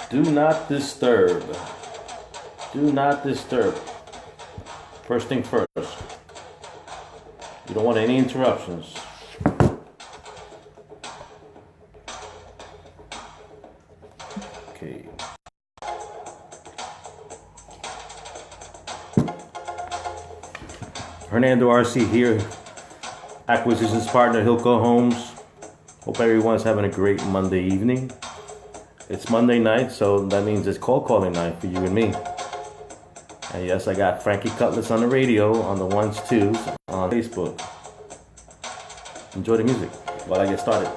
Do not disturb. Do not disturb. First thing first. You don't want any interruptions. Okay. Hernando RC here, acquisitions partner, Hilco Homes. Hope everyone's having a great Monday evening. It's Monday night, so that means it's cold calling night for you and me. And yes, I got Frankie Cutlass on the radio, on the ones, twos, on Facebook. Enjoy the music while I get started.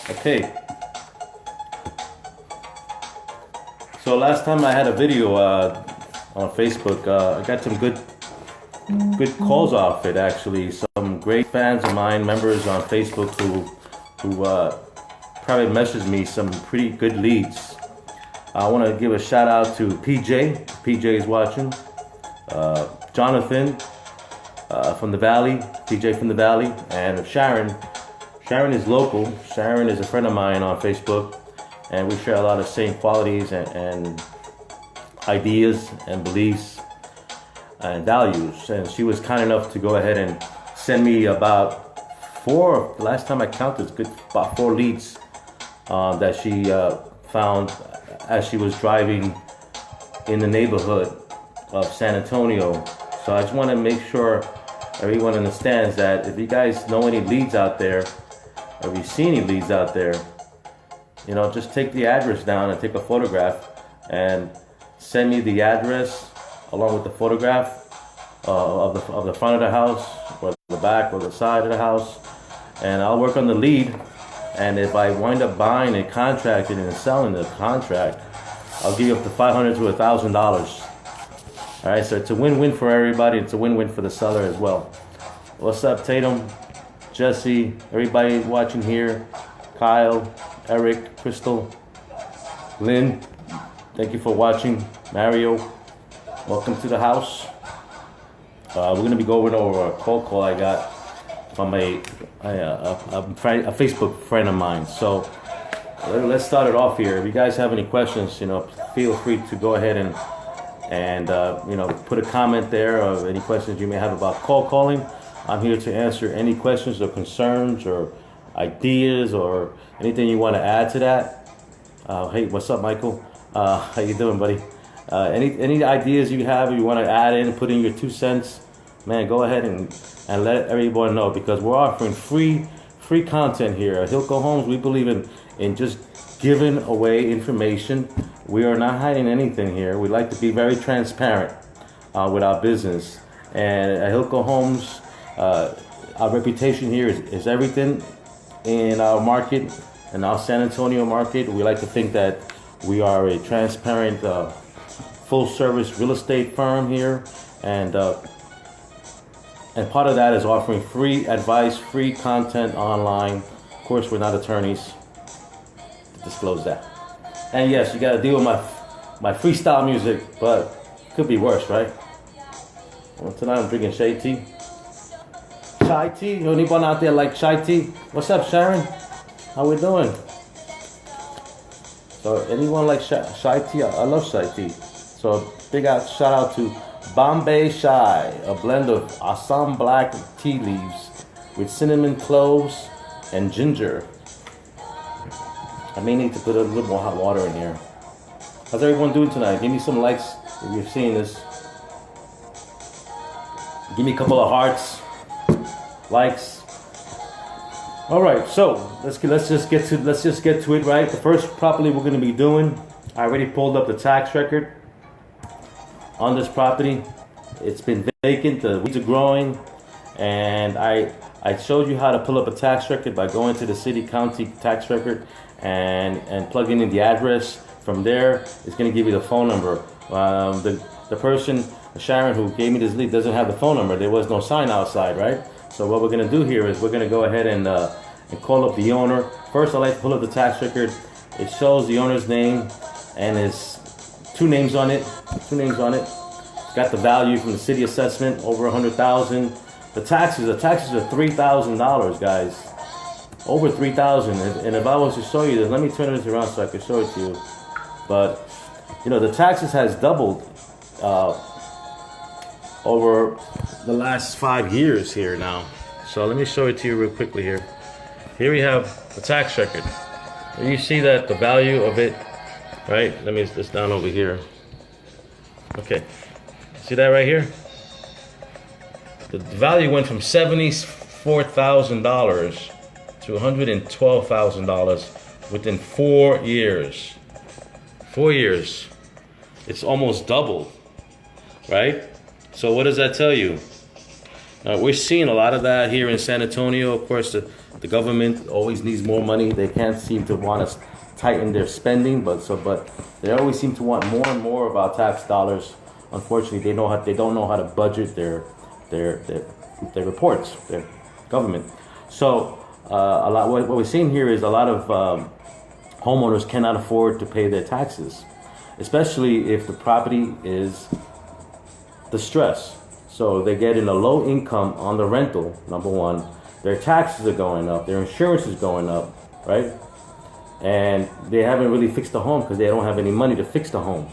Okay. So last time I had a video on Facebook, I got some good calls off it actually. Some great fans of mine, members on Facebook who probably messaged me some pretty good leads. I want to give a shout out to PJ. PJ is watching. Jonathan from the Valley. PJ from the Valley. And Sharon. Sharon is local. Sharon is a friend of mine on Facebook. And we share a lot of same qualities and ideas and beliefs and values. And she was kind enough to go ahead and send me about four, last time I counted, about 4 leads that she found as she was driving in the neighborhood of San Antonio. So I just want to make sure everyone understands that if you guys know any leads out there, or if you see any leads out there, you know, just take the address down and take a photograph and send me the address along with the photograph of the front of the house, or the back, or the side of the house, and I'll work on the lead. And if I wind up buying and contracting and selling the contract, I'll give you up to $500 to $1,000. All right, so it's a win-win for everybody. It's a win-win for the seller as well. What's up, Tatum, Jesse, everybody watching here, Kyle, Eric, Crystal, Lynn, thank you for watching. Mario, welcome to the house. We're going to be going over a cold call I got from a Facebook friend of mine. So let's start it off here. If you guys have any questions, you know, feel free to go ahead and you know, put a comment there of any questions you may have about cold calling. I'm here to answer any questions or concerns or ideas or anything you want to add to that. Hey, what's up, Michael? How you doing, buddy? Any ideas you have, or you want to add in, put in your 2 cents, man, go ahead and let everyone know, because we're offering free content here at Hilco Homes. We believe in just giving away information. We are not hiding anything here. We like to be very transparent with our business. And at Hilco Homes, our reputation here is everything in our market, in our San Antonio market. We like to think that we are a transparent, full-service real estate firm here, and part of that is offering free advice, free content online. Of course, we're not attorneys to disclose that. And yes, you got to deal with my freestyle music, but could be worse, right? Well, tonight I'm drinking chai tea. Chai tea? Anyone out there like chai tea? What's up, Sharon? How we doing? So anyone like chai tea? I love chai tea. So big shout out to Bombay Chai, a blend of Assam black tea leaves with cinnamon, cloves, and ginger. I may need to put a little more hot water in here. How's everyone doing tonight? Give me some likes if you're seeing this. Give me a couple of hearts, likes. All right, so let's just get to it. Right, the first property we're going to be doing. I already pulled up the tax record on this property. It's been vacant. The weeds are growing, and I showed you how to pull up a tax record by going to the city county tax record and plugging in the address. From there, it's going to give you the phone number. The person, Sharon, who gave me this lead, doesn't have the phone number. There was no sign outside, right? So what we're going to do here is we're going to go ahead and call up the owner. First, I like to pull up the tax record. It shows the owner's name and his two names on it. It's got the value from the city assessment, over $100,000. The taxes are $3,000, guys. Over $3,000. And if I was to show you this, let me turn this around so I can show it to you. But you know, the taxes has doubled over the last 5 years here now. So let me show it to you real quickly here. Here we have the tax record. You see that the value of it, right? Let me just down over here. Okay, see that right here? The value went from $74,000 to $112,000 within 4 years. 4 years. It's almost doubled, right? So what does that tell you? We're seeing a lot of that here in San Antonio. Of course, the government always needs more money. They can't seem to want to tighten their spending, but they always seem to want more and more of our tax dollars. Unfortunately, they don't know how to budget their reports, their government. So what we're seeing here is a lot of homeowners cannot afford to pay their taxes, especially if the property is distressed. So they're getting a low income on the rental, number one. Their taxes are going up. Their insurance is going up, right? And they haven't really fixed the home because they don't have any money to fix the home.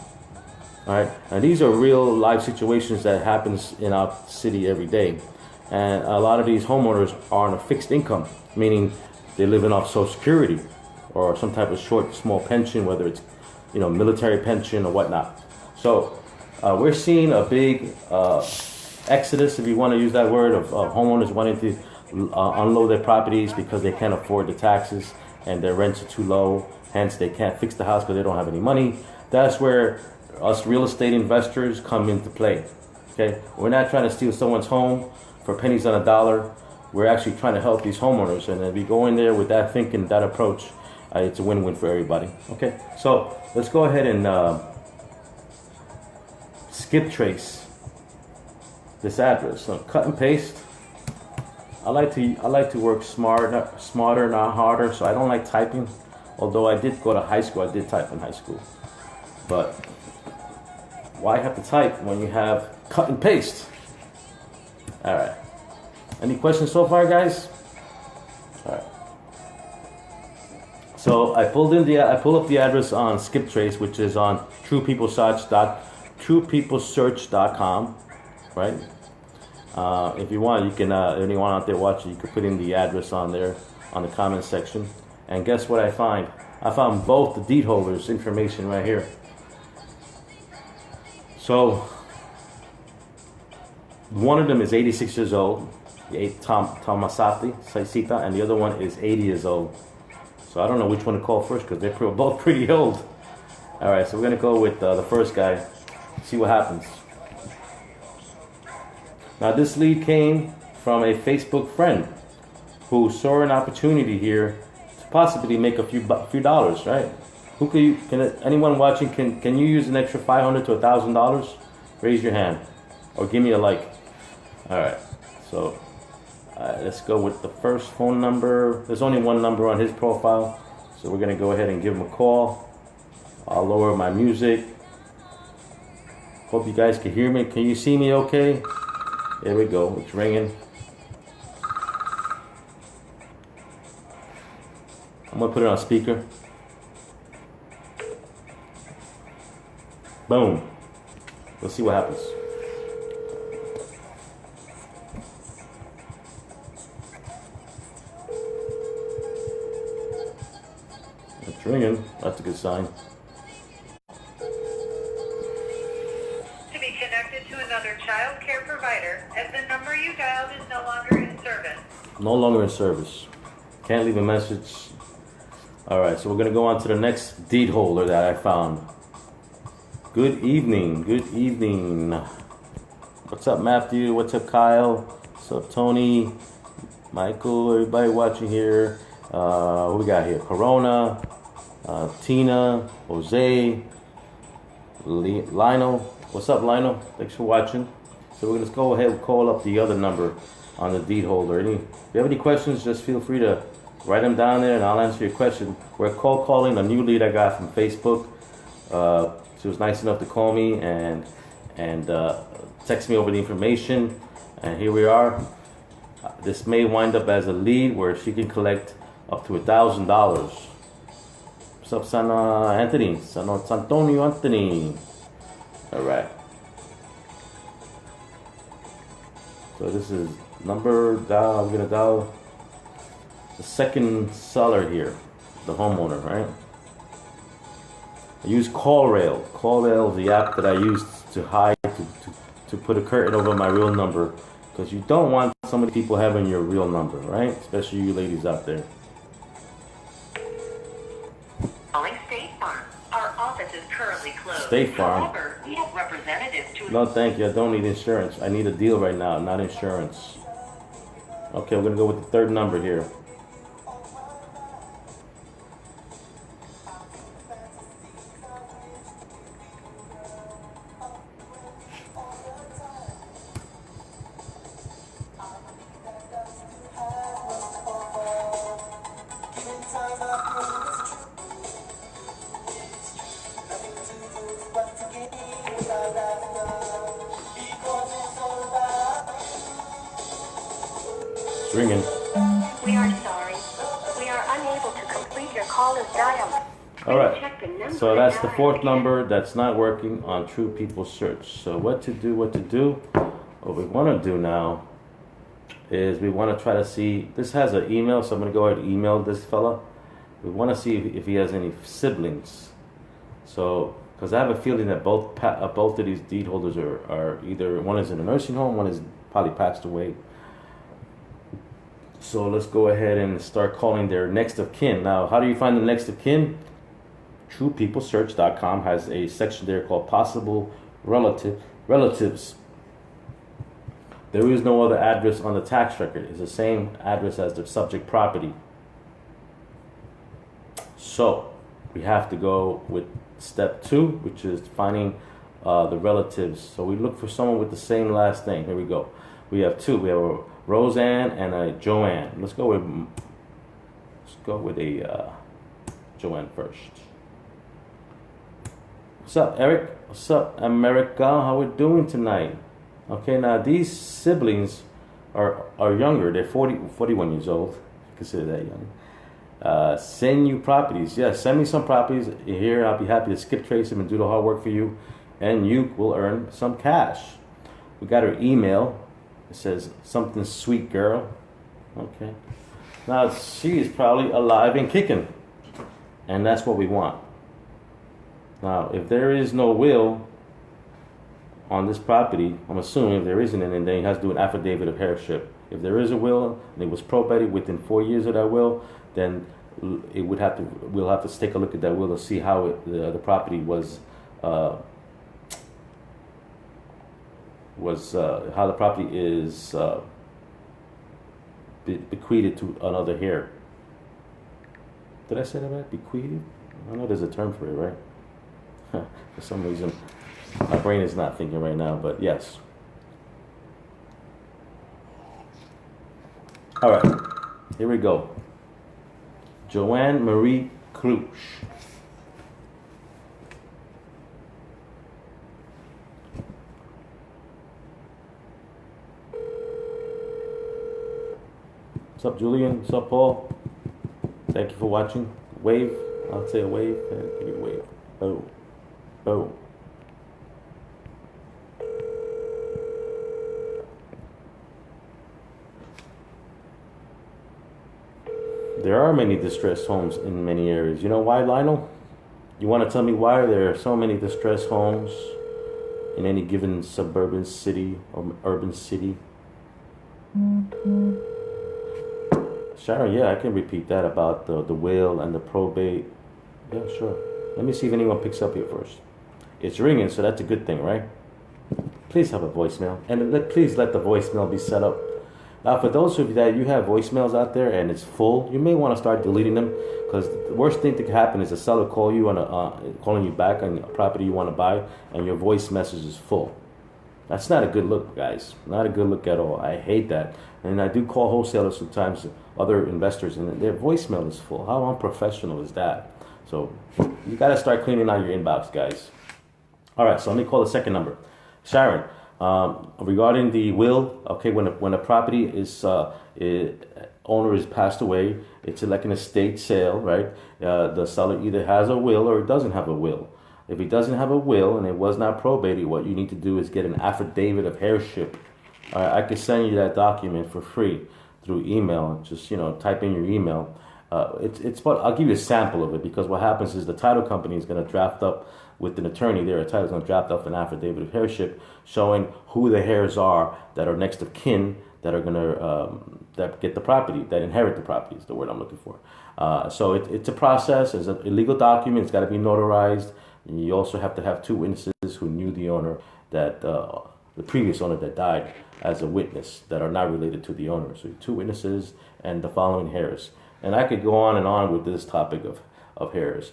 All right, and these are real life situations that happens in our city every day. And a lot of these homeowners are on a fixed income, meaning they're living off Social Security or some type of small pension, whether it's, you know, military pension or whatnot. So we're seeing a big exodus, if you want to use that word, of homeowners wanting to unload their properties because they can't afford the taxes and their rents are too low. Hence, they can't fix the house because they don't have any money. That's where us real estate investors come into play. Okay, we're not trying to steal someone's home for pennies on a dollar. We're actually trying to help these homeowners, and if we go in there with that thinking, that approach, it's a win-win for everybody. Okay, so let's go ahead and skip trace this address. So cut and paste. I like to work smarter, not harder. So I don't like typing. Although I did go to high school, I did type in high school. But why have to type when you have cut and paste? All right. Any questions so far, guys? All right. So I pulled up the address on Skip Trace, which is on truepeoplesearch.com, right? If you want, you can. Anyone out there watching, you can put in the address on there on the comment section. And guess what I find? I found both the deed holders' information right here. So one of them is 86 years old, Tomasati Saisita, and the other one is 80 years old. So I don't know which one to call first because they're both pretty old. All right, so we're gonna go with the first guy. See what happens. Now this lead came from a Facebook friend who saw an opportunity here to possibly make a few dollars, right? Anyone watching, can you use an extra $500 to $1,000? Raise your hand or give me a like. All right, so let's go with the first phone number. There's only one number on his profile, so we're gonna go ahead and give him a call. I'll lower my music. Hope you guys can hear me. Can you see me okay? There we go, it's ringing. I'm gonna put it on speaker. Boom. Let's see what happens. It's ringing. That's a good sign. To be connected to another child care provider, as the number you dialed is no longer in service. No longer in service. Can't leave a message. All right, so we're going to go on to the next deed holder that I found. Good evening. Good evening. What's up, Matthew? What's up, Kyle? What's up, Tony? Michael, everybody watching here. What we got here? Corona, Tina, Jose, Lionel. What's up, Lionel? Thanks for watching. So we're going to go ahead and call up the other number on the deed holder. If you have any questions, just feel free to write them down there and I'll answer your question. We're calling a new lead I got from Facebook. She was nice enough to call me and text me over the information. And here we are. This may wind up as a lead where she can collect up to $1,000. What's up, San Anthony? San Antonio Anthony. All right. So this is number dial. We're gonna dial the second seller here, the homeowner, right? I use CallRail. CallRail is the app that I use to hide, to put a curtain over my real number, because you don't want so many people having your real number, right? Especially you ladies out there. Calling State Farm. Our office is currently closed. State Farm. However, we have representatives to... No, thank you. I don't need insurance. I need a deal right now, not insurance. Okay, we're gonna go with the third number here. It's ringing. We are sorry. We are unable to complete your call as dialed. All right. So that's the fourth number that's not working on True People Search. So what to do? What we want to do now is we want to try to see. This has an email, so I'm going to go ahead and email this fella. We want to see if he has any siblings. So, because I have a feeling that both of these deed holders are either, one is in a nursing home, one is probably passed away. So let's go ahead and start calling their next of kin. Now, how do you find the next of kin? TruePeopleSearch.com has a section there called Possible Relatives. There is no other address on the tax record. It's the same address as the subject property. So we have to go with step 2, which is finding the relatives. So we look for someone with the same last name. Here we go. We have 2. We have a Roseanne and a Joanne. Let's go with a Joanne first. What's up, Eric? What's up, America? How we doing tonight? Okay, now these siblings are younger. They're 41 years old. Consider that young. Send you properties. Yes, send me some properties here. I'll be happy to skip trace them and do the hard work for you, and you will earn some cash. We got her email. It says something sweet girl. Okay. Now she is probably alive and kicking, and that's what we want. Now, if there is no will on this property, I'm assuming if there isn't any, then he has to do an affidavit of heirship. If there is a will and it was probated within 4 years of that will, then we'll have to take a look at that will to see how the property was how the property is bequeathed to another heir. Did I say that right? Bequeathed? I know there's a term for it, right? For some reason, my brain is not thinking right now, but yes. All right, here we go. Joanne Marie Cruch. What's up, Julian? What's up, Paul? Thank you for watching. Wave. I'll say a wave. Give me a wave. Oh. Oh. There are many distressed homes in many areas. You know why, Lionel? You want to tell me why there are so many distressed homes in any given suburban city or urban city? Sharon, yeah, I can repeat that about the will and the probate. Yeah, sure. Let me see if anyone picks up here first. It's ringing, so that's a good thing, right? Please have a voicemail, and please let the voicemail be set up. Now, for those of you that you have voicemails out there and it's full, you may want to start deleting them, because the worst thing that can happen is a seller calling you back on a property you want to buy, and your voice message is full. That's not a good look, guys. Not a good look at all. I hate that. And I do call wholesalers sometimes, other investors, and their voicemail is full. How unprofessional is that? So you got to start cleaning out your inbox, guys. All right, so let me call the second number. Sharon, regarding the will, okay, when a property is owner is passed away, it's like an estate sale, right? The seller either has a will or doesn't have a will. If he doesn't have a will and it was not probated, what you need to do is get an affidavit of heirship. I can send you that document for free through email. Just type in your email. I'll give you a sample of it, because what happens is the title company is going to draft up with an attorney there. A title is going to draft up an affidavit of heirship showing who the heirs are that are next of kin that are going to that get the property, that inherit the property is the word I'm looking for. So it's a process. It's a legal document. It's got to be notarized. And you also have to have two witnesses who knew the owner, that the previous owner that died, as a witness, that are not related to the owner. So 2 witnesses and the following heirs. And I could go on and on with this topic of heirs.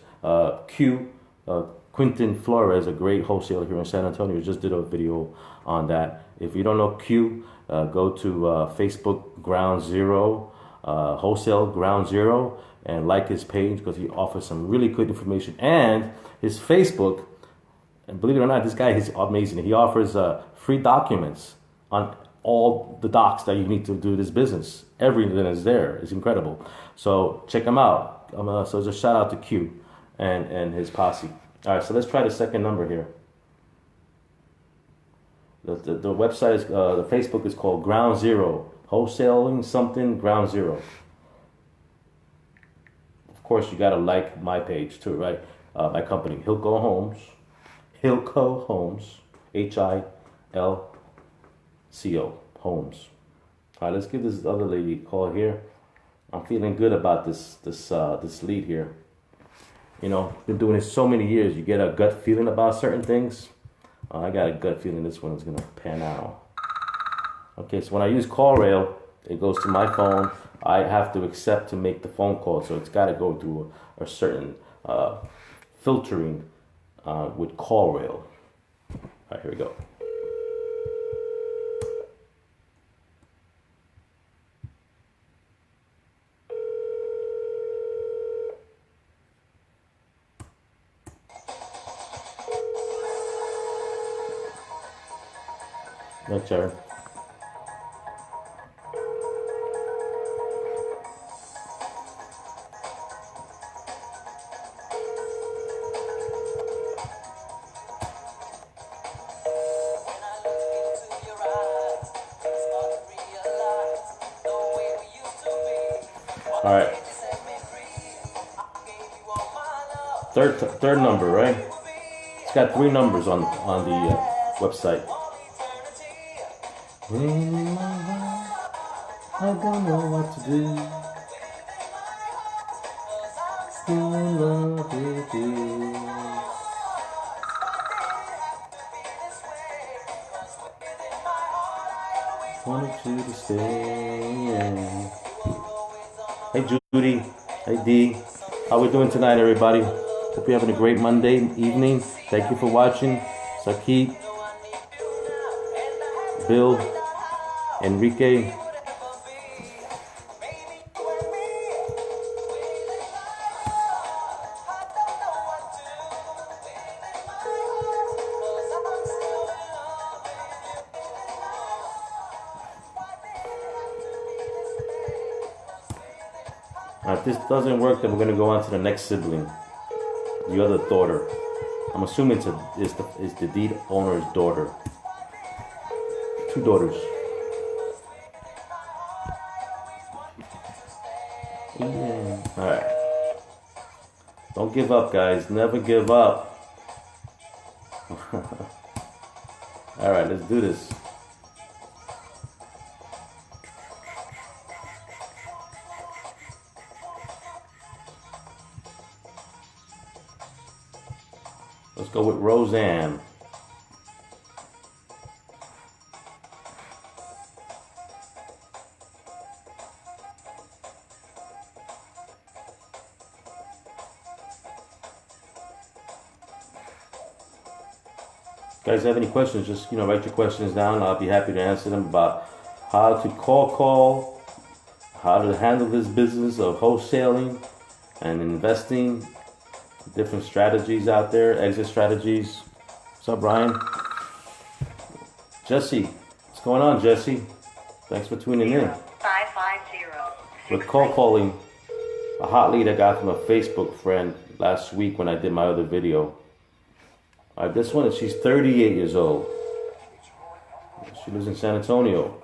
Quentin Flores, a great wholesaler here in San Antonio, just did a video on that. If you don't know Q, go to Facebook Ground Zero, Wholesale Ground Zero, and like his page, because he offers some really good information. And his Facebook, and believe it or not, this guy is amazing. He offers free documents on all the docs that you need to do this business. Everything is there. It's incredible. So check him out. So just shout out to Q and his posse. All right, so let's try the second number here. The website is, the Facebook is called Ground Zero. Wholesaling something, Ground Zero. Of course, you got to like my page too, right? My company, Hilco Homes. Hilco Homes. HILCO Homes. All right, let's give this other lady a call here. I'm feeling good about this lead here. Been doing this so many years. You get a gut feeling about certain things. I got a gut feeling this one's gonna pan out. Okay, so when I use CallRail, it goes to my phone. I have to accept to make the phone call, so it's got to go through a certain filtering with CallRail. All right, here we go. No, Sharon. All right. Third number, right? It's got 3 numbers on the website. In my heart, I don't know what to do. Still in love with you. Wanted you to stay. Hey Judy, hey Dee, how we doing tonight, everybody? Hope you're having a great Monday evening. Thank you for watching. Sakib, Bill, Enrique. If this doesn't work, then we're going to go on to the next sibling, the other daughter. I'm assuming it's the deed owner's daughter. 2 daughters. Yeah. Don't give up, guys. Never give up. All right, let's do this. Let's go with Roseanne. Guys, have any questions? Just write your questions down. I'll be happy to answer them about how to call, how to handle this business of wholesaling and investing, different strategies out there, exit strategies. What's up, Brian? Jesse, what's going on, Jesse? Thanks for tuning in. 550. We're calling a hot lead I got from a Facebook friend last week when I did my other video. All right, this one, she's 38 years old. She lives in San Antonio.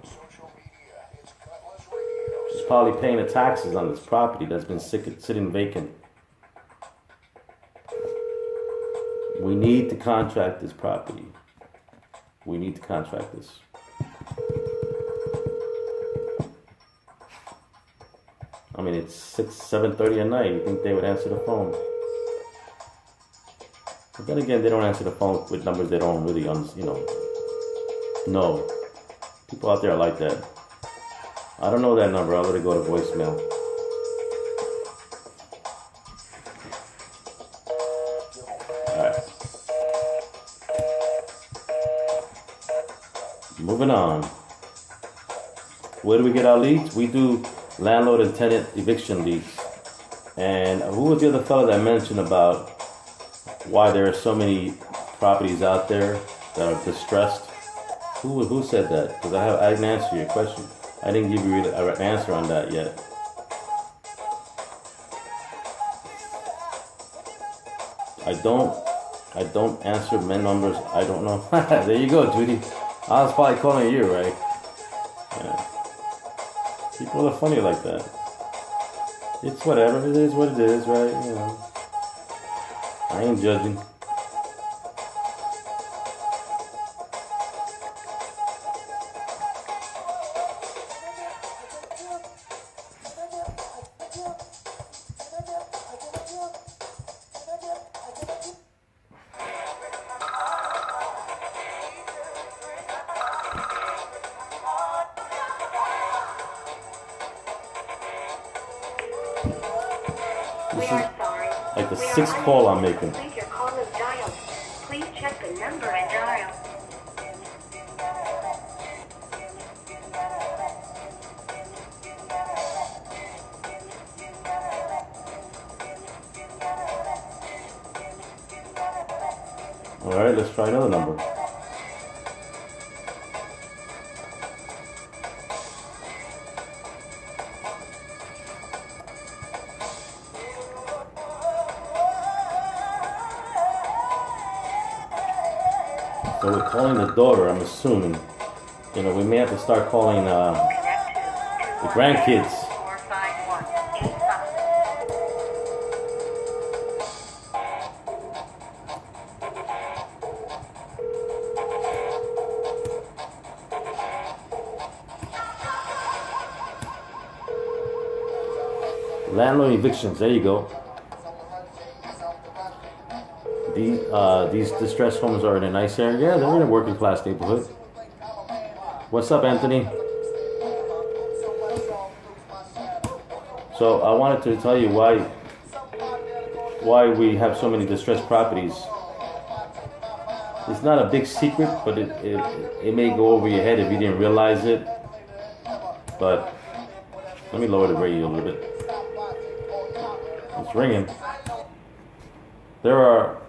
She's probably paying the taxes on this property that's been sitting vacant. We need to contract this property. We need to contract this. I mean, it's 7:30 at night. You think they would answer the phone? But then again, they don't answer the phone with numbers they don't really, know. People out there are like that. I don't know that number. I'll let it go to voicemail. Alright. Moving on. Where do we get our leads? We do landlord and tenant eviction leads. And who was the other fellow that mentioned about why there are so many properties out there that are distressed? Who said that? Because I didn't answer your question. I didn't give you an answer on that yet. I don't answer men numbers. I don't know. There you go, Judy. I was probably calling you, right? Yeah. People are funny like that. It's whatever. It is what it is, right? I ain't judging. This is like the 6th call I'm making. Your call is dialed. Please check the number and dial. Alright, let's try another number. So we're calling the daughter, I'm assuming. We may have to start calling the grandkids. 45185. Landlord evictions, there you go. These distressed homes are in a nice area. Yeah, they're in a working class neighborhood. What's up, Anthony? So I wanted to tell you why we have so many distressed properties. It's not a big secret, but it may go over your head if you didn't realize it. But let me lower the radio a little bit. It's ringing. There are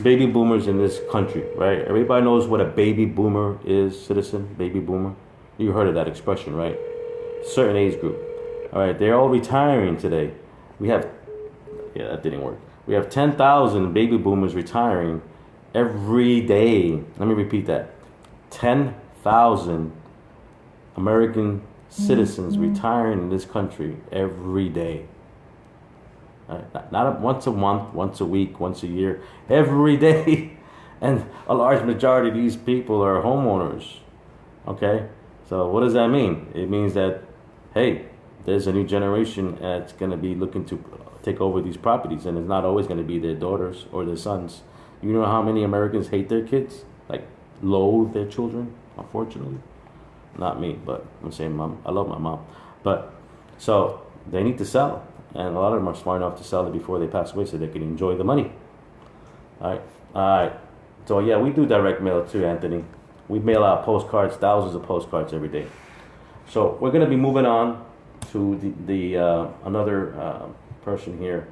baby boomers in this country, right? Everybody knows what a baby boomer is, citizen, baby boomer. You heard of that expression, right? Certain age group. All right, they're all retiring today. That didn't work. We have 10,000 baby boomers retiring every day. Let me repeat that. 10,000 American citizens retiring in this country every day. Not once a month, once a week, once a year, every day. And a large majority of these people are homeowners. Okay? So what does that mean? It means that, hey, there's a new generation that's going to be looking to take over these properties, and it's not always going to be their daughters or their sons. You know how many Americans hate their kids? Like, loathe their children, unfortunately. Not me, but I'm saying mom. I love my mom. But, so, they need to sell. And a lot of them are smart enough to sell it before they pass away so they can enjoy the money. All right. So, yeah, we do direct mail too, Anthony. We mail out postcards, thousands of postcards every day. So, we're going to be moving on to the another person here.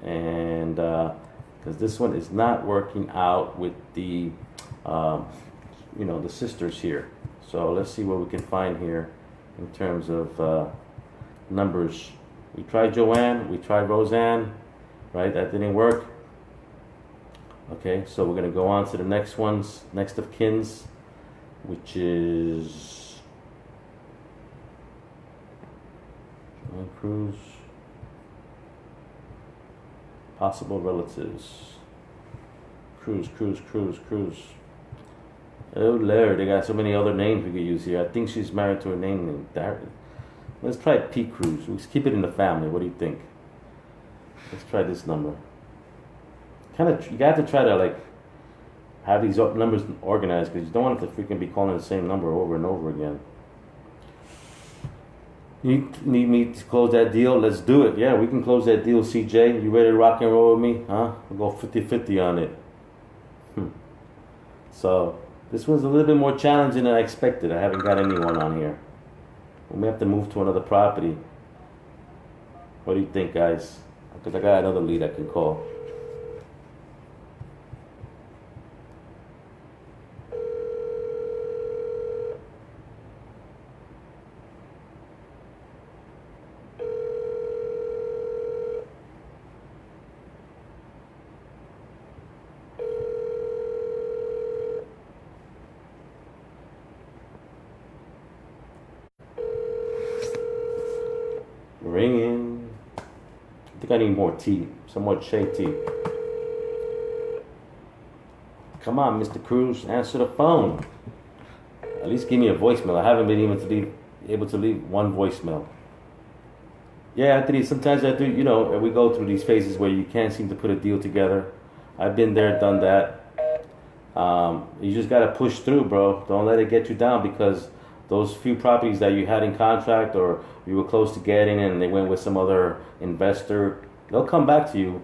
And because this one is not working out with the, the sisters here. So, let's see what we can find here in terms of numbers. We tried Joanne, we tried Roseanne, right? That didn't work. Okay, so we're going to go on to the next ones, next of kins, which is Joanne Cruz. Possible relatives. Cruz. Oh Lord, they got so many other names we could use here. I think she's married to a name named Darren. Let's try P. Cruz. Let's keep it in the family. What do you think? Let's try this number. You got to try to like have these numbers organized because you don't want to freaking be calling the same number over and over again. You need me to close that deal? Let's do it. Yeah, we can close that deal, CJ. You ready to rock and roll with me? Huh? We'll go 50-50 on it. So, this one's a little bit more challenging than I expected. I haven't got anyone on here. We may have to move to another property. What do you think, guys? Because I got another lead I can call. Ringing. I think I need more tea. Some more shea tea. Come on, Mr. Cruz, answer the phone. At least give me a voicemail. I haven't been able to leave one voicemail. Yeah, Anthony, sometimes I do, we go through these phases where you can't seem to put a deal together. I've been there, done that. You just got to push through, bro. Don't let it get you down because those few properties that you had in contract or you were close to getting and they went with some other investor, they'll come back to you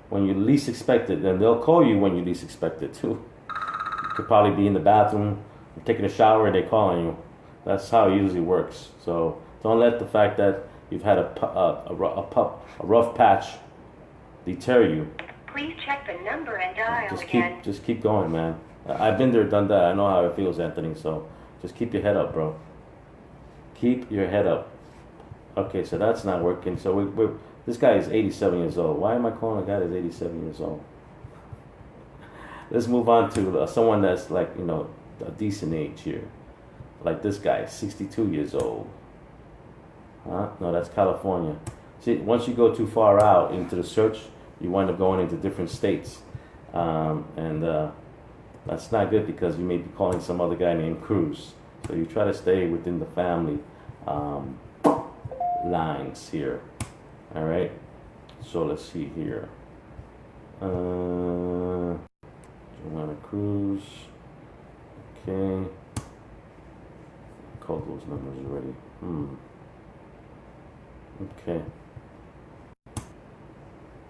when you least expect it, and they'll call you when you least expect it too. You could probably be in the bathroom, taking a shower, and they're calling you. That's how it usually works. So don't let the fact that you've had a rough patch deter you. Please check the number and dial again. Just keep going, man. I've been there, done that. I know how it feels, Anthony. So just keep your head up, bro. Keep your head up. Okay, so that's not working. So this guy is 87 years old. Why am I calling a guy that's 87 years old? Let's move on to someone that's like, a decent age here. Like this guy, 62 years old. Huh? No, that's California. See, once you go too far out into the search, you wind up going into different states. That's not good because you may be calling some other guy named Cruz. So you try to stay within the family lines here. All right. So let's see here. Joanna Cruz. Okay. Called those numbers already. Okay.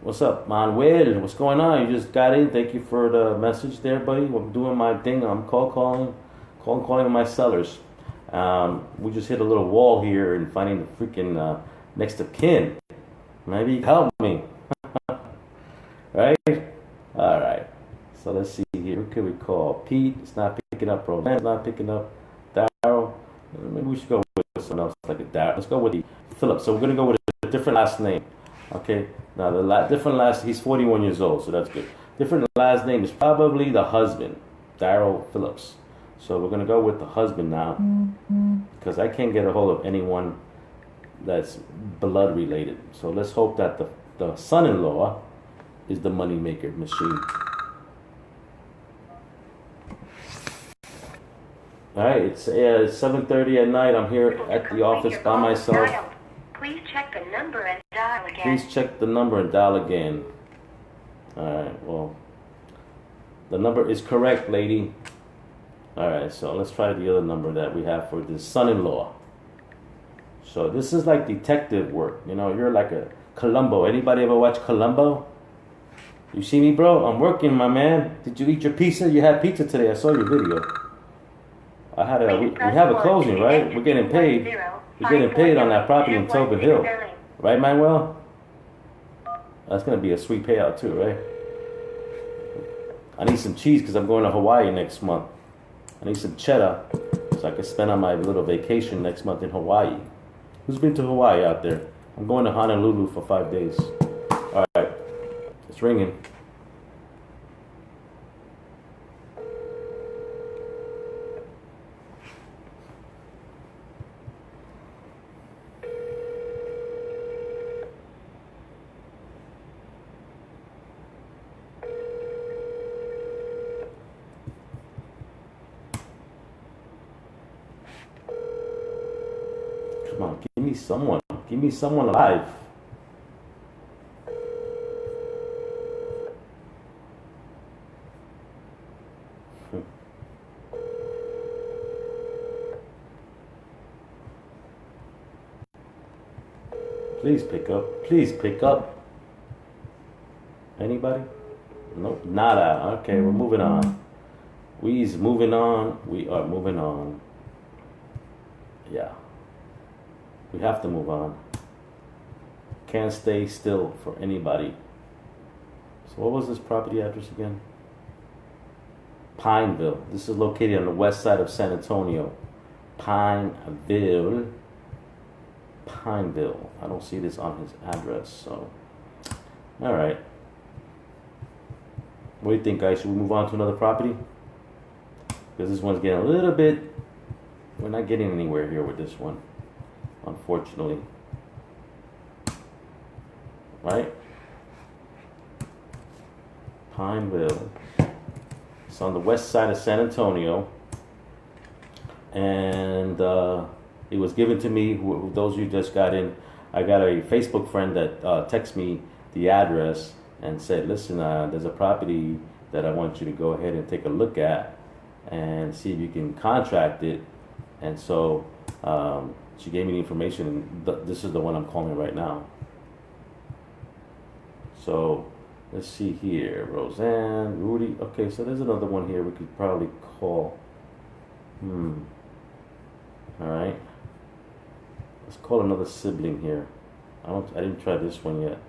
What's up, Manuel? What's going on? You just got in. Thank you for the message there, buddy. I'm doing my thing. I'm calling my sellers. We just hit a little wall here in finding the freaking next of kin. Maybe you can help me. Right? All right. So let's see here. Who can we call? Pete. It's not picking up. Roseanne. It's not picking up. Daryl. Maybe we should go with someone else like a Daryl. Let's go with the Philip. So we're gonna go with a different last name. Okay. Now different last. He's 41 years old, so that's good. Different last name is probably the husband, Daryl Phillips. So we're gonna go with the husband now, because I can't get a hold of anyone that's blood related. So let's hope that the the son-in-law is the moneymaker machine. All right, it's 7:30 at night. I'm here at the office by myself. Please check the number and dial again. Please check the number and dial again. All right, well, the number is correct, lady. All right, so let's try the other number that we have for the son-in-law. So this is like detective work. You know, you're like a Columbo. Anybody ever watch Columbo? You see me, bro? I'm working, my man. Did you eat your pizza? You had pizza today. I saw your video. We have a closing, right? We're getting paid. We're getting paid on that property in Tobin Hill. Right, Manuel? That's going to be a sweet payout too, right? I need some cheese because I'm going to Hawaii next month. I need some cheddar so I can spend on my little vacation next month in Hawaii. Who's been to Hawaii out there? I'm going to Honolulu for 5 days. All right. It's ringing. Come on, give me someone. Give me someone alive. Please pick up. Please pick up. Anybody? Nope, nada. Okay, we're moving on. We's moving on. We are moving on. Yeah. We have to move on. Can't stay still for anybody. So what was this property address again? Pineville. This is located on the west side of San Antonio. Pineville. Pineville. I don't see this on his address, so. All right. What do you think, guys? Should we move on to another property? Because this one's getting a little bit. We're not getting anywhere here with this one, unfortunately. Right? Pineville. It's on the west side of San Antonio. And it was given to me, those who just got in. I got a Facebook friend that texted me the address and said, listen, there's a property that I want you to go ahead and take a look at and see if you can contract it. And so she gave me the information. This is the one I'm calling right now. So let's see here. Roseanne, Rudy. Okay, so there's another one here we could probably call. All right. Let's call another sibling here. I didn't try this one yet.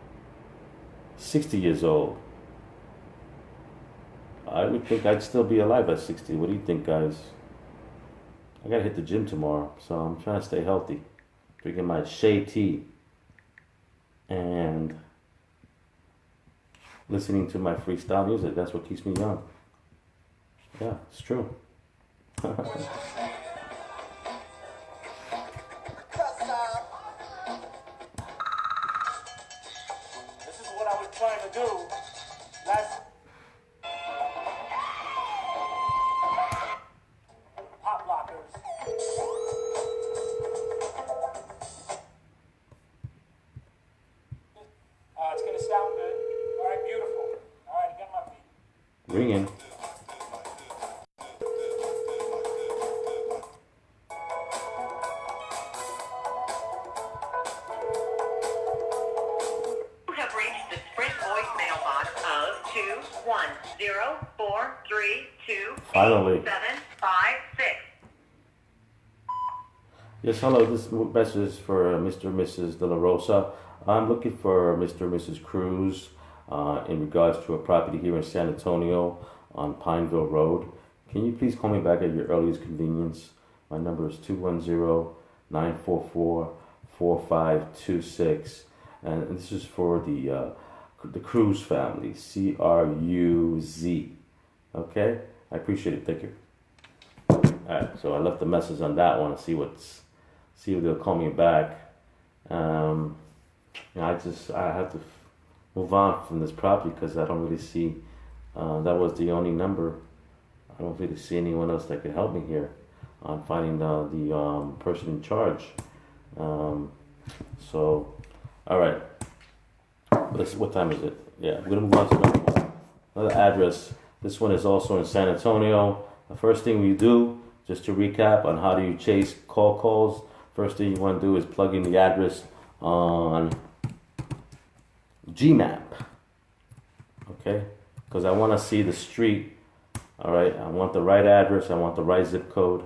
60 years old. I would think I'd still be alive at 60. What do you think, guys? I gotta hit the gym tomorrow, so I'm trying to stay healthy. Drinking my shea tea and listening to my freestyle music. That's what keeps me young. Yeah, it's true. This is what I was trying to do last. Pop lockers. It's gonna sound good. All right, beautiful. All right, I got my feet. Ringing. You have reached the Sprint voicemail box of 21043228756. Finally. Yes, hello. This message is for Mr. and Mrs. De La Rosa. I'm looking for Mr. and Mrs. Cruz in regards to a property here in San Antonio on Pineville Road. Can you please call me back at your earliest convenience? My number is 210-944-4526. And this is for the Cruz family, C-R-U-Z. Okay? I appreciate it. Thank you. All right, so I left a message on that one. See if they'll call me back. I have to move on from this property because I don't really see. That was the only number. I don't really see anyone else that could help me here on finding the person in charge. So, all right. What time is it? Yeah, we're gonna move on to another address. This one is also in San Antonio. The first thing we do, just to recap on how do you chase calls. First thing you want to do is plug in the address on Gmap. Okay, because I want to see the street. All right, I want the right address. I want the right zip code.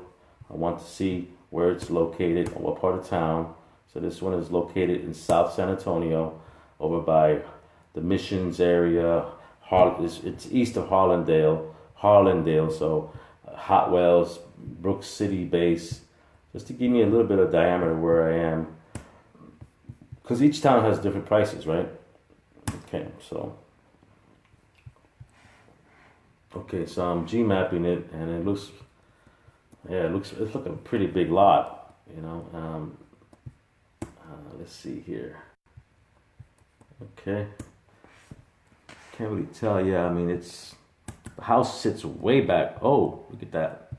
I want to see where it's located, or what part of town. So this one is located in South San Antonio, over by the Missions area. It's east of Harlandale. So Hot Wells, Brook City base. Just to give me a little bit of diameter where I am, because each town has different prices, right? Okay, so I'm G-mapping it, and it looks, it's looking a pretty big lot, you know. Let's see here. Okay, can't really tell. Yeah, I mean, the house sits way back. Oh, look at that.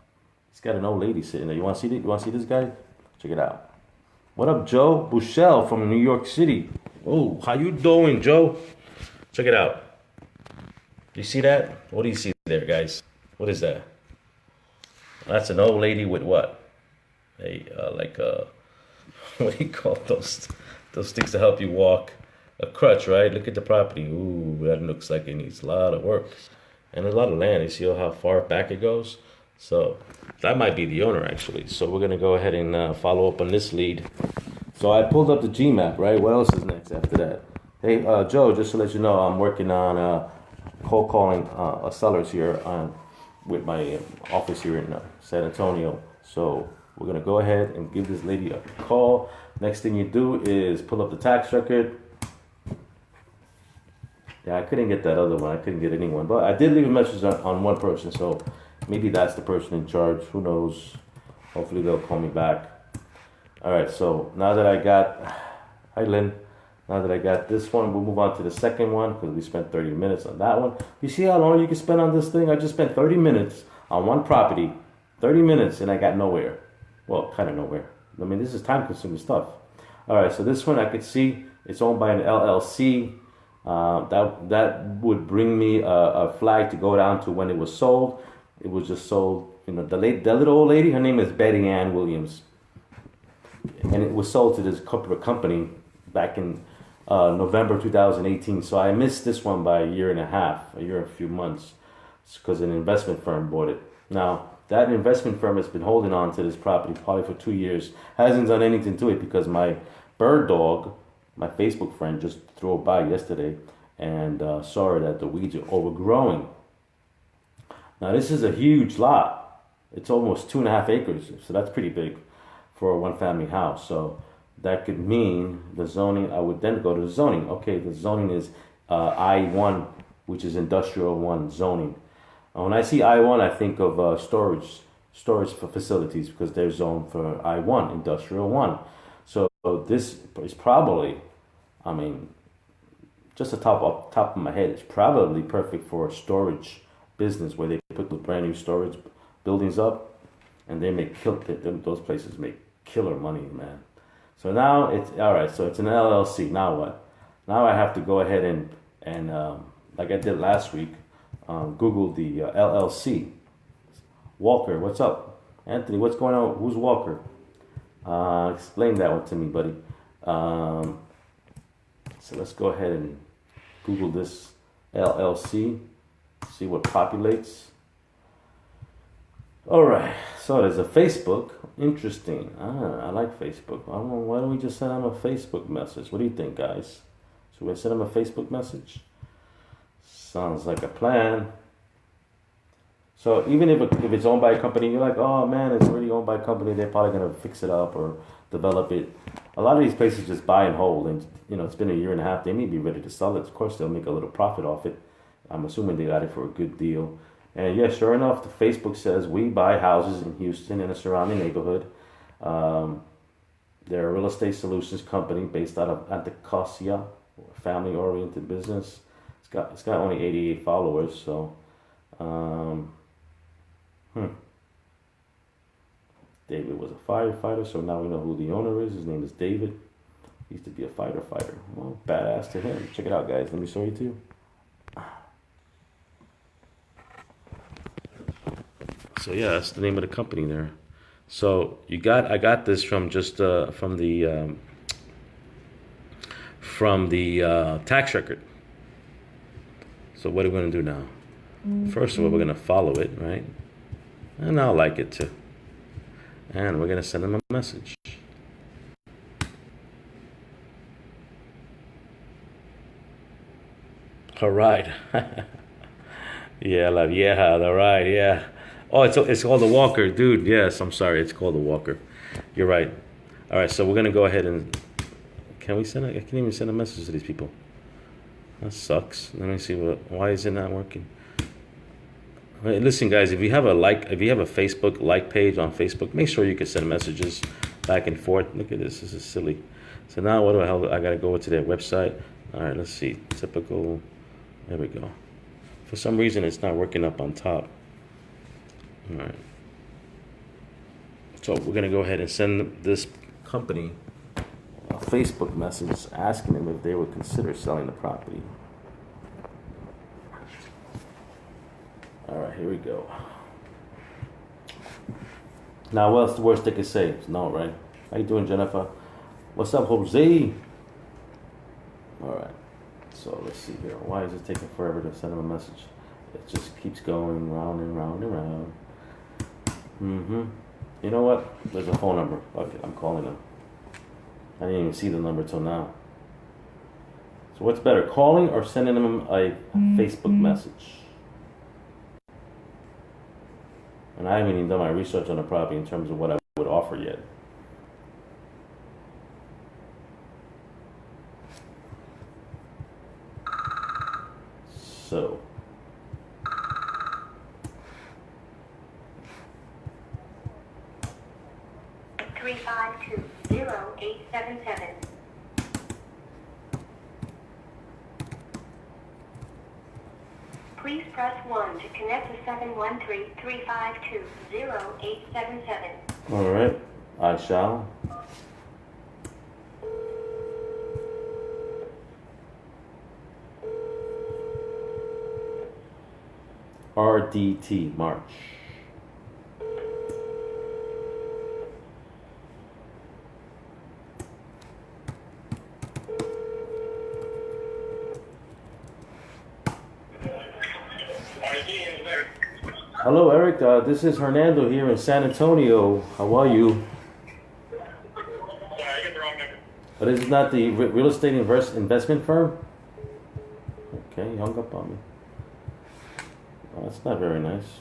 It's got an old lady sitting there. You want to see it? You want to see this guy? Check it out. What up, Joe Bushell from New York City? Oh, how you doing, Joe? Check it out. You see that? What do you see there, guys? What is that? That's an old lady with what? What do you call those things to help you walk? A crutch, right? Look at the property. Ooh, that looks like it needs a lot of work. And a lot of land. You see how far back it goes? So that might be the owner, actually. So we're going to go ahead and follow up on this lead. So I pulled up the Gmap, right? What else is next after that? Hey, Joe, just to let you know, I'm working on cold calling sellers here with my office here in San Antonio. So we're going to go ahead and give this lady a call. Next thing you do is pull up the tax record. Yeah, I couldn't get that other one. I couldn't get anyone. But I did leave a message on one person, so maybe that's the person in charge. Who knows? Hopefully they'll call me back. All right, so now that I got... Hi, Lynn. Now that I got this one, we'll move on to the second one because we spent 30 minutes on that one. You see how long you can spend on this thing? I just spent 30 minutes on one property. 30 minutes and I got nowhere. Well, kind of nowhere. I mean, this is time-consuming stuff. All right, so this one I could see it's owned by an LLC. That would bring me a flag to go down to when it was sold. It was just sold. You know, the little old lady, her name is Betty Ann Williams, and it was sold to this corporate company back in November 2018. So I missed this one by a year and a few months, because an investment firm bought it. Now that investment firm has been holding on to this property probably for 2 years, hasn't done anything to it because my bird dog, my Facebook friend, just drove by yesterday and saw that the weeds are overgrowing. Now this is a huge lot. It's almost 2.5 acres, so that's pretty big for a one-family house. So that could mean the zoning. I would then go to the zoning. Okay, the zoning is I-1, which is Industrial 1 zoning. When I see I-1, I think of storage for facilities because they're zoned for I-1, Industrial 1. So this is probably, I mean, just off top of my head, it's probably perfect for a storage business where they put the brand new storage buildings up, and they make those places make killer money, man. So now it's all right. So it's an LLC. Now what? Now I have to go ahead and like I did last week, Google the LLC. Walker, what's up? Anthony, what's going on? Who's Walker? Explain that one to me, buddy. So let's go ahead and Google this LLC, see what populates. All right, so there's a Facebook. Interesting. I like Facebook. Why don't we just send them a Facebook message? What do you think, guys? Should we send them a Facebook message? Sounds like a plan. So even if it's owned by a company, you're like, oh man, it's already owned by a company, they're probably going to fix it up or develop it. A lot of these places just buy and hold, and it's been a year and a half. They may be ready to sell it. Of course, they'll make a little profit off it. I'm assuming they got it for a good deal. And yeah, sure enough, the Facebook says we buy houses in Houston and a surrounding neighborhood. They're a real estate solutions company based out of Anacostia, family-oriented business. It's got only 88 followers, so David was a firefighter, so now we know who the owner is. His name is David. He used to be a fighter. Well, badass to him. Check it out, guys. Let me show you too. So yeah, that's the name of the company there. So I got this from just from the tax record. So what are we gonna do now? First of all, we're gonna follow it, right? And I'll like it too. And we're gonna send them a message. All right. Yeah, love. Yeah, all right. Yeah. Oh, it's called the Walker, dude. Yes, I'm sorry. It's called the Walker. You're right. All right, so we're gonna go ahead and I can't even send a message to these people. That sucks. Let me see why is it not working? All right, listen, guys. If you have a Facebook like page on Facebook, make sure you can send messages back and forth. Look at this. This is silly. So now what the hell? I gotta go to their website. All right, let's see. Typical. There we go. For some reason, it's not working up on top. All right. So we're gonna go ahead and send this company a Facebook message asking them if they would consider selling the property. All right, here we go. Now, what's the worst they could say? No, right? How you doing, Jennifer? What's up, Jose? All right. So let's see here. Why is it taking forever to send them a message? It just keeps going round and round and round. You know what? There's a phone number. Okay, I'm calling them. I didn't even see the number till now. So what's better, calling or sending them a Facebook message? And I haven't even done my research on the property in terms of what I would offer yet. So 352-0877. Please press 1 to connect to 713-352-0877. all right, I shall. RDT, March. Hello, Eric. This is Hernando here in San Antonio. How are you? Sorry, I get the wrong number. But this is not the real estate investment firm? Okay, you hung up on me. Oh, that's not very nice.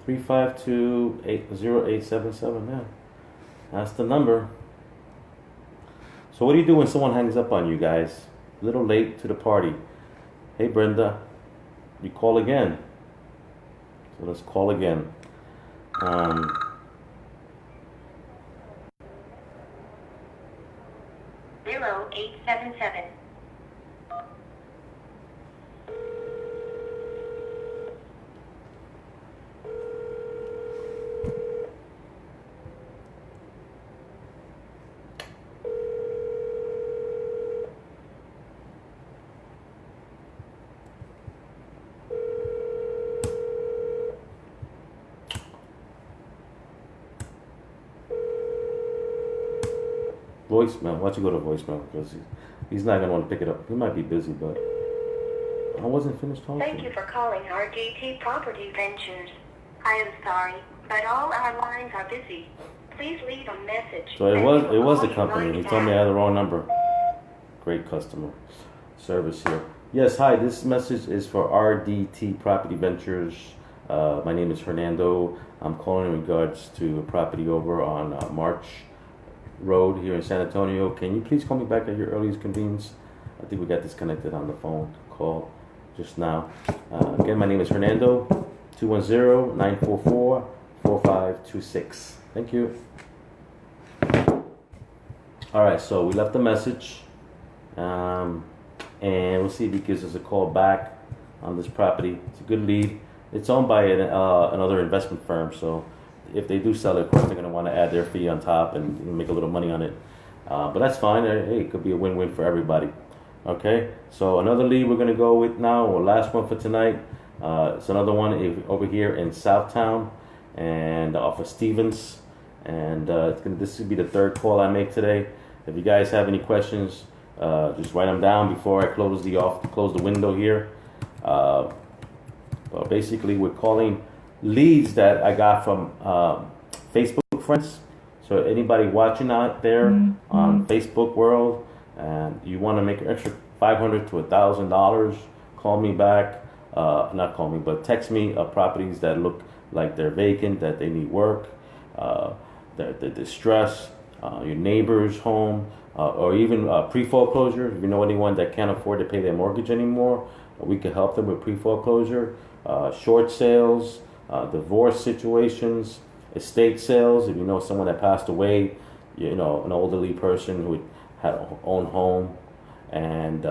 352-0877. Yeah, that's the number. So what do you do when someone hangs up on you, guys? A little late to the party. Hey, Brenda, you call again. So let's call again. 0877. Voicemail. Why don't you go to voicemail? Because he's not going to want to pick it up. He might be busy, but I wasn't finished talking. Thank you for calling RDT Property Ventures. I am sorry, but all our lines are busy. Please leave a message. So it was the company. He told me I had the wrong number. Great customer service here. Yes, hi. This message is for RDT Property Ventures. My name is Hernando. I'm calling in regards to a property over on March Road here in San Antonio. Can you please call me back at your earliest convenience? I think we got disconnected on the phone call just now. Again, my name is Hernando. 210-944-4526. Thank you. All right, so we left a message. Um, and we'll see if he gives us a call back on this property. It's a good lead. It's owned by another investment firm, so if they do sell it, of course they're going to want to add their fee on top and make a little money on it. But that's fine. Hey, it could be a win-win for everybody. Okay, so another lead we're going to go with now, or last one for tonight. It's another one over here in Southtown and off of Stevens. And this will be the third call I make today. If you guys have any questions, just write them down before I close the window here. Well, basically, we're calling leads that I got from Facebook friends. So anybody watching out there on Facebook world, and you want to make an extra $500 to $1,000, call me back. Not call me, but text me properties that look like they're vacant, that they need work, that they're distressed, your neighbor's home, or even pre-foreclosure. If you know anyone that can't afford to pay their mortgage anymore, we can help them with pre-foreclosure, short sales, divorce situations, estate sales. If you know someone that passed away, you know, an elderly person who had own home and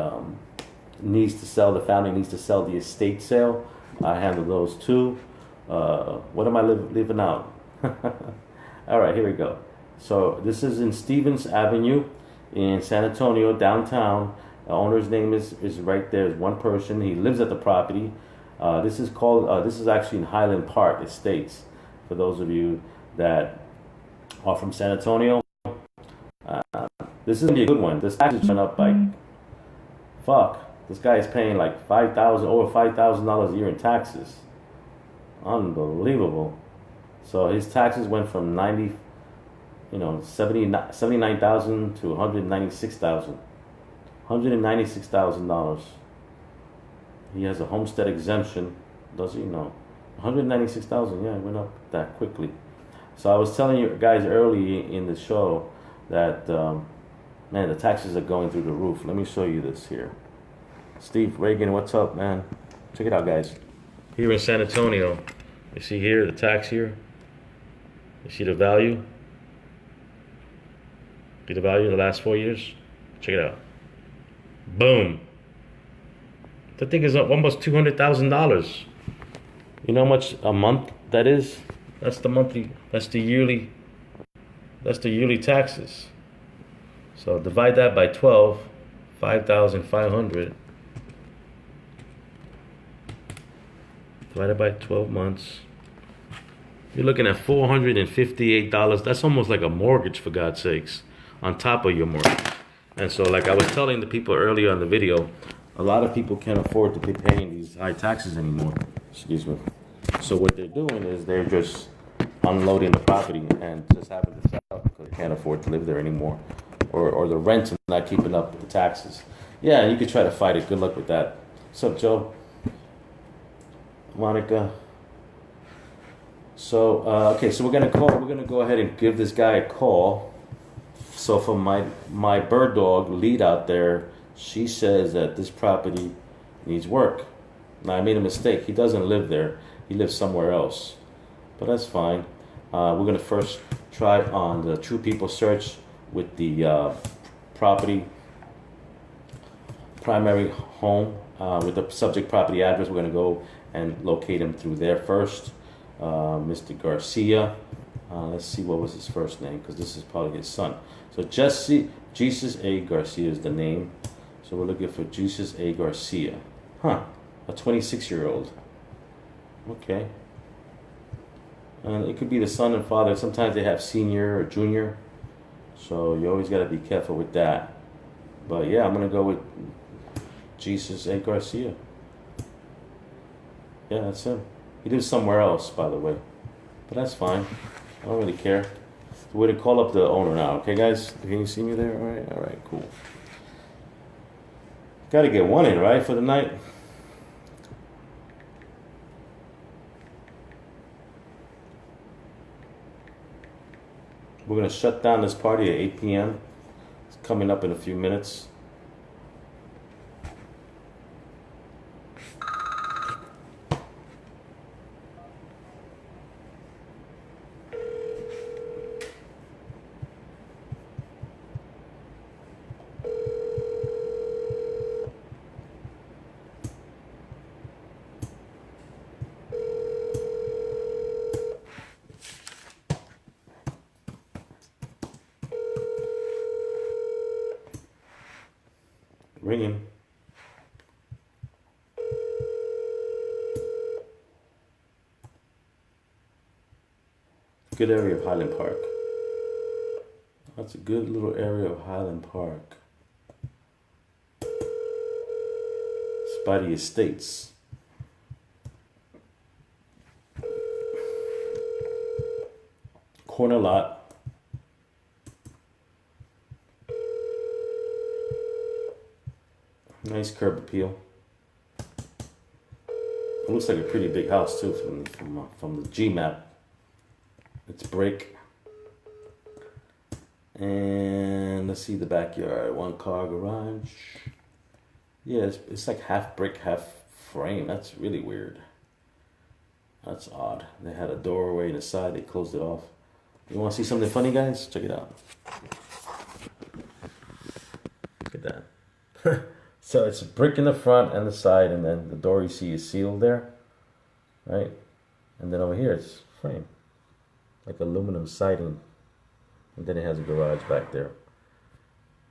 needs to sell, the family needs to sell the estate sale, I handle those too. What am I leaving out? All right, here we go. So this is in Stevens Avenue in San Antonio, downtown. The owner's name is right there. Is one person. He lives at the property. This is actually in Highland Park Estates. For those of you that are from San Antonio, this is gonna be a good one. This taxes went up by fuck. This guy is paying like over $5,000 a year in taxes. Unbelievable. So his taxes went from $79,000 to $196,000. $196,000. He has a homestead exemption. Does he? No. $196,000. Yeah, it went up that quickly. So I was telling you guys early in the show that man, the taxes are going through the roof. Let me show you this here. Steve Reagan, what's up, man? Check it out, guys. Here in San Antonio, you see here the tax here. You see the value. See the value in the last 4 years. Check it out. Boom. The thing is up almost $200,000. You know how much a month that is? That's the monthly. That's the yearly taxes. So divide that by 12, 5,500. Divided by 12 months. You're looking at $458. That's almost like a mortgage, for God's sakes, on top of your mortgage. And so, like I was telling the people earlier on the video, a lot of people can't afford to be paying these high taxes anymore. Excuse me. So what they're doing is they're just unloading the property and just having to sell because they can't afford to live there anymore. Or the rent's not keeping up with the taxes. Yeah, you could try to fight it. Good luck with that. What's up, Joe? Monica. So okay, so we're gonna go ahead and give this guy a call. So for my bird dog lead out there, she says that this property needs work. Now I made a mistake. He doesn't live there. He lives somewhere else, but that's fine. We're gonna first try on the True People search with the property primary home with the subject property address. We're gonna go and locate him through there first. Mr. Garcia. Let's see, what was his first name, because this is probably his son. So Jesus A. Garcia is the name. So we're looking for Jesus A. Garcia. A 26-year-old. Okay. And it could be the son and father. Sometimes they have senior or junior. So you always got to be careful with that. But yeah, I'm going to go with Jesus A. Garcia. Yeah, that's him. He lives somewhere else, by the way. But that's fine. I don't really care. We're going to call up the owner now. Okay, guys? Can you see me there? All right, cool. Got to get one in, right, for the night? We're going to shut down this party at 8 p.m. It's coming up in a few minutes. Ringing. Good area of Highland Park. That's a good little area of Highland Park. Spidey Estates. Corner lot. Nice curb appeal. It looks like a pretty big house too from the G map. It's brick. And let's see the backyard. 1 car garage. Yeah, it's like half brick, half frame. That's really weird. That's odd. They had a doorway in the side. They closed it off. You want to see something funny, guys? Check it out. Look at that. So it's a brick in the front and the side, and then the door you see is sealed there, right? And then over here it's frame, like aluminum siding. And then it has a garage back there.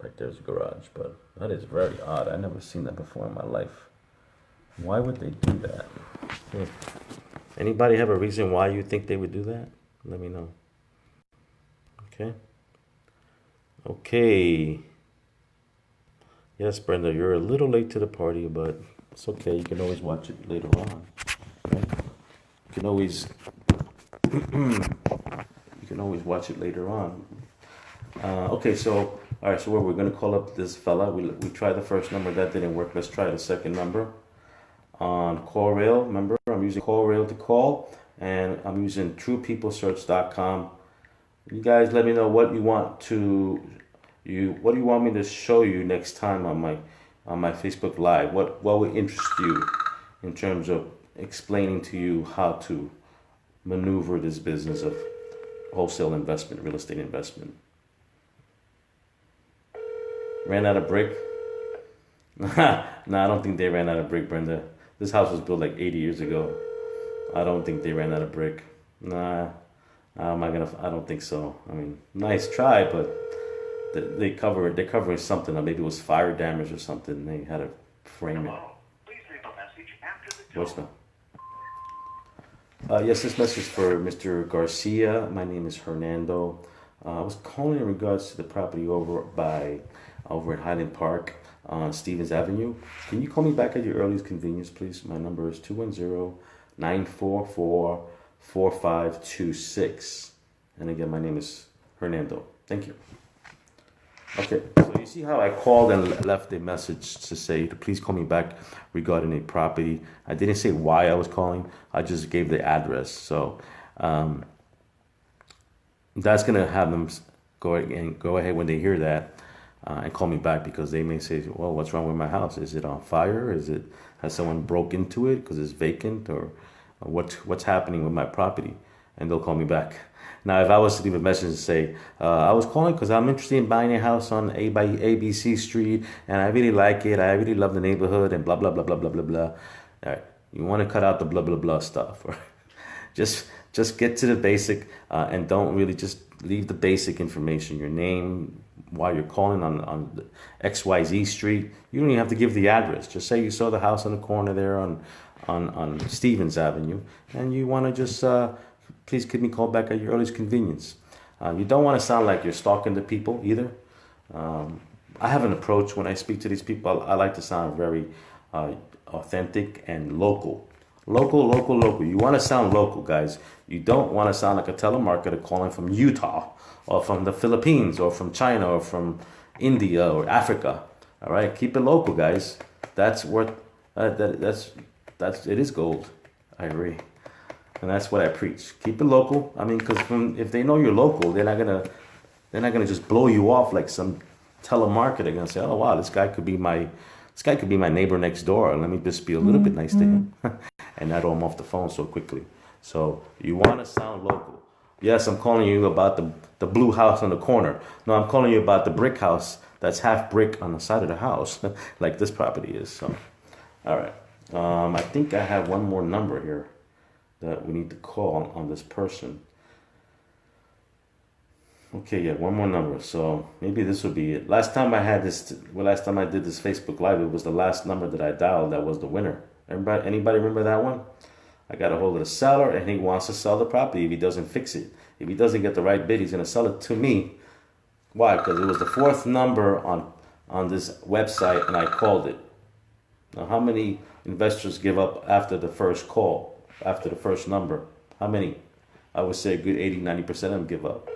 Back there's a garage, but that is very odd. I've never seen that before in my life. Why would they do that? Anybody have a reason why you think they would do that? Let me know. Okay. Okay. Yes, Brenda, you're a little late to the party, but it's okay. You can always watch it later on. Right? You can always watch it later on. Okay, so all right, so we're gonna call up this fella. We tried the first number, that didn't work. Let's try the second number on call rail. Remember, I'm using call rail to call, and I'm using truepeoplesearch.com. You guys, let me know what you want me to show you next time on my Facebook Live. What would interest you in terms of explaining to you how to maneuver this business of wholesale investment, real estate investment. Ran out of brick? Nah, I don't think they ran out of brick, Brenda. This house was built like 80 years ago. I don't think they ran out of brick. Nah, I don't think so. I mean, nice try, but they're covering something. Or maybe it was fire damage or something. They had to frame it. Please leave a message after the tone. Yes, this message is for Mr. Garcia. My name is Hernando. I was calling in regards to the property over at Highland Park on Stevens Avenue. Can you call me back at your earliest convenience, please? My number is 210-944-4526. And again, my name is Hernando. Thank you. Okay, so you see how I called and left a message to say to please call me back regarding a property. I didn't say why I was calling. I just gave the address. So that's gonna have them go ahead when they hear that and call me back, because they may say, well, what's wrong with my house? Is it on fire? Has someone broke into it because it's vacant, or what's happening with my property? And they'll call me back. Now, if I was to leave a message and say, I was calling because I'm interested in buying a house on ABC Street, and I really like it, I really love the neighborhood, and blah, blah, blah, blah, blah, blah, blah. All right, you want to cut out the blah, blah, blah stuff. Right? Just get to the basic, and don't really just leave the basic information, your name, why you're calling on XYZ Street. You don't even have to give the address. Just say you saw the house on the corner there on Stevens Avenue, and you want to just... please give me a call back at your earliest convenience. You don't want to sound like you're stalking the people either. I have an approach when I speak to these people. I like to sound very authentic and local. Local. You want to sound local, guys. You don't want to sound like a telemarketer calling from Utah or from the Philippines or from China or from India or Africa. All right, keep it local, guys. That's worth. It is gold. I agree. And that's what I preach. Keep it local. I mean, because if they know you're local, they're not gonna just blow you off like some telemarketer. They're gonna say, "Oh wow, this guy could be my neighbor next door. Let me just be a little bit nice to him," and not throw him off the phone so quickly. So you want to sound local. Yes, I'm calling you about the blue house on the corner. No, I'm calling you about the brick house that's half brick on the side of the house, like this property is. So, all right. I think I have one more number here that we need to call on this person. Okay, yeah, one more number. So maybe this will be it. Last time I did this Facebook Live, it was the last number that I dialed that was the winner. Anybody remember that one? I got a hold of the seller and he wants to sell the property if he doesn't fix it. If he doesn't get the right bid, he's going to sell it to me. Why? Because it was the fourth number on this website and I called it. Now, how many investors give up after the first call, after the first number? How many? I would say a good 80-90% of them give up.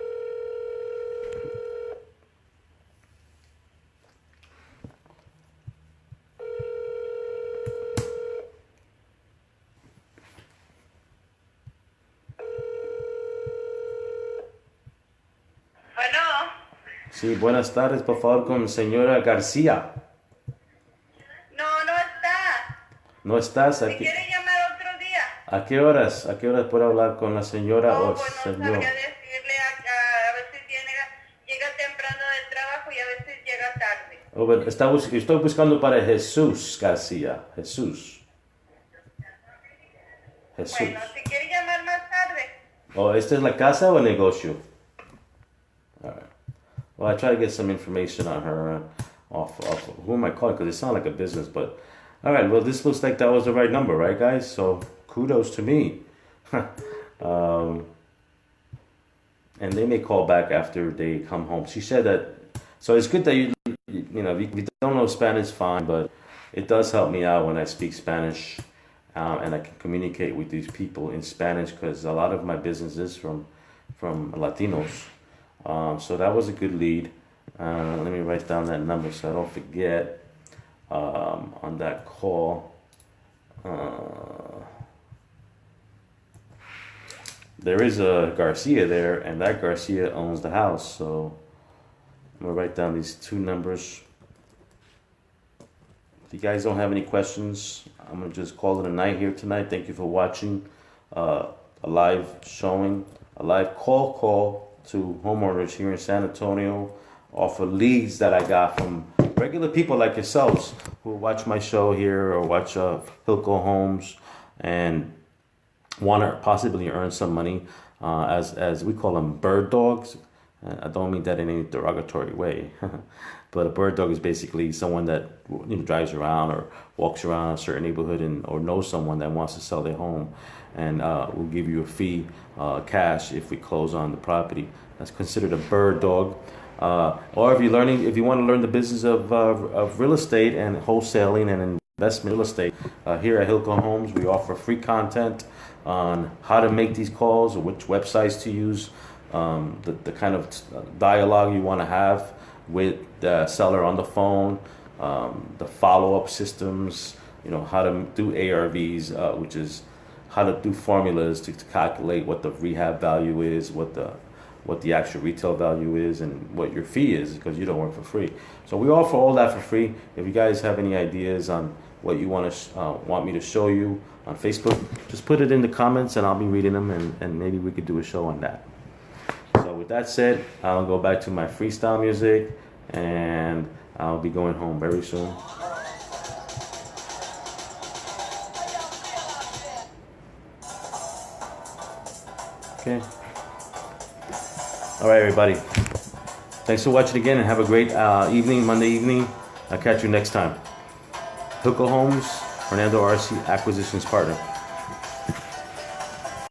Bueno, Sí, buenas tardes, por favor, con señora García. no está. ¿No estás Si aquí? quiere llamar otro día. ¿A qué horas? ¿A qué horas puedo hablar con la señora o Pues no señor? sabría decirle, a veces llega temprano del trabajo y a veces llega tarde. Oh, bueno, estoy buscando para Jesús García. Jesús. Bueno, si quiere llamar más tarde. Oh, ¿esta es la casa o el negocio? All right. Well, I try to get some information on her off who am I calling because it sounds like a business, but all right. Well, this looks like that was the right number, right, guys? So kudos to me. And they may call back after they come home. She said that. So it's good that you know if you don't know Spanish, fine, but it does help me out when I speak Spanish. And I can communicate with these people in Spanish because a lot of my business is from Latinos. So that was a good lead. Let me write down that number so I don't forget on that call. There is a Garcia there, and that Garcia owns the house. So I'm going to write down these two numbers. If you guys don't have any questions, I'm going to just call it a night here tonight. Thank you for watching a live showing, a live call to homeowners here in San Antonio off of leads that I got from regular people like yourselves who watch my show here or watch Hilco Homes and want to possibly earn some money as we call them bird dogs. I don't mean that in any derogatory way. But a bird dog is basically someone that drives around or walks around a certain neighborhood or knows someone that wants to sell their home, and we'll give you a fee, cash, if we close on the property. That's considered a bird dog. Or if you want to learn the business of real estate and wholesaling and investment real estate, here at Hilco Homes, we offer free content on how to make these calls or which websites to use, the kind of dialogue you want to have with the seller on the phone, the follow-up systems, how to do ARVs, which is how to do formulas to calculate what the rehab value is, what the actual retail value is, and what your fee is, because you don't work for free. So we offer all that for free. If you guys have any ideas on what you want me to show you on Facebook, just put it in the comments and I'll be reading them, and maybe we could do a show on that. So with that said, I'll go back to my freestyle music and I'll be going home very soon. Okay. All right, everybody. Thanks for watching again and have a great evening, Monday evening. I'll catch you next time. Hilco Homes, Fernando RC Acquisitions Partner.